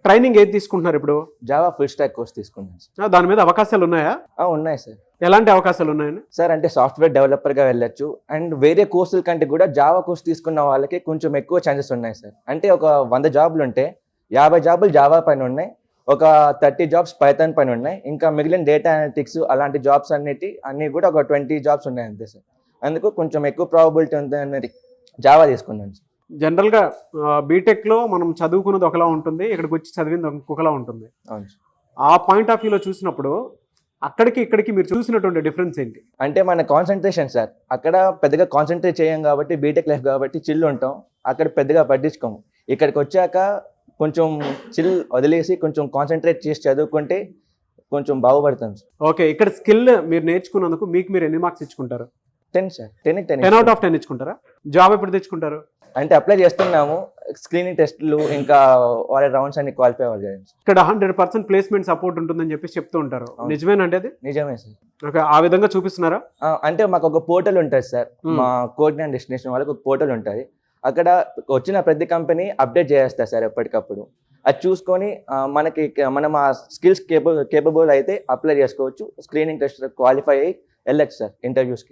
Training ఏది తీసుకుంటున్నారు ఇప్పుడు? జావా ఫుల్ స్టాక్ కోర్స్ తీసుకున్నాను సార్. దాని మీద అవకాశాలు ఉన్నాయా? ఉన్నాయి సార్. ఎలాంటి అవకాశాలు ఉన్నాయని? సార్ అంటే సాఫ్ట్వేర్ డెవలపర్గా వెళ్ళొచ్చు అండ్ వేరే కోర్సుల కంటే కూడా జావా కోర్స్ తీసుకున్న వాళ్ళకి కొంచెం ఎక్కువ ఛాన్సెస్ ఉన్నాయి సార్. అంటే ఒక 100 జాబులు ఉంటే 50 జాబులు జావా పైన ఉన్నాయి, ఒక 30 జాబ్స్ పైథాన్ పైన ఉన్నాయి, ఇంకా మిగిలిన డేటా అనలిటిక్స్ అలాంటి జాబ్స్ అన్నీ కూడా ఒక 20 జాబ్స్ ఉన్నాయి అంతే సార్. అందుకు కొంచెం ఎక్కువ ప్రాబబిలిటీ ఉంది అనేది జావా తీసుకున్నాను సార్. జనరల్గా బీటెక్లో మనం చదువుకున్నది ఒకలా ఉంటుంది, ఇక్కడికి వచ్చి చదివింది ఇంకొకలా ఉంటుంది. అవును సార్. ఆ పాయింట్ ఆఫ్ వ్యూలో చూసినప్పుడు అక్కడికి ఇక్కడికి మీరు చూసినటువంటి డిఫరెన్స్ ఏంటి? అంటే మన కాన్సన్ట్రేషన్ సార్, అక్కడ పెద్దగా కాన్సన్ట్రేట్ చేయం కాబట్టి బీటెక్ లైఫ్ కాబట్టి చిల్ ఉంటాం, అక్కడ పెద్దగా పట్టించుకోము. ఇక్కడికి వచ్చాక కొంచెం చిల్ వదిలేసి కొంచెం కాన్సన్ట్రేట్ చేసి చదువుకుంటే కొంచెం బాగుపడతాం సార్. ఓకే, ఇక్కడ స్కిల్ మీరు నేర్చుకున్నందుకు మీకు మీరు ఎన్ని మార్క్స్ ఇచ్చుకుంటారు? 10 సార్. 10 out of 10 ఇచ్చుకుంటారా? జాబ్ ఎప్పుడు తెచ్చుకుంటారు? అంటే అప్లై చేస్తున్నాము, స్క్రీనింగ్ టెస్ట్లు ఇంకా వాళ్ళ రౌండ్స్ అన్ని క్వాలిఫై అవ్వాలి కదా సార్. ఇక్కడ 100% ప్లేస్మెంట్ సపోర్ట్ ఉంటుందని చెప్పి చెప్తూ ఉంటారు, నిజమేనంటే అది? నిజమే సార్. ఓకే, ఆ విధంగా చూపిస్తున్నారా? అంటే మాకు ఒక పోర్టల్ ఉంటుంది సార్, మా కోడ్ అండ్ డెస్టినేషన్ వాళ్ళకి ఒక పోర్టల్ ఉంటుంది. అక్కడ వచ్చిన ప్రతి కంపెనీ అప్డేట్ చేస్తారు సార్ ఎప్పటికప్పుడు. అది చూసుకొని మనం ఆ స్కిల్స్ కేపబుల్ అయితే అప్లై చేసుకోవచ్చు, స్క్రీనింగ్ టెస్ట్ క్వాలిఫై అయ్యి వెళ్ళచ్చు సార్ ఇంటర్వ్యూస్కి.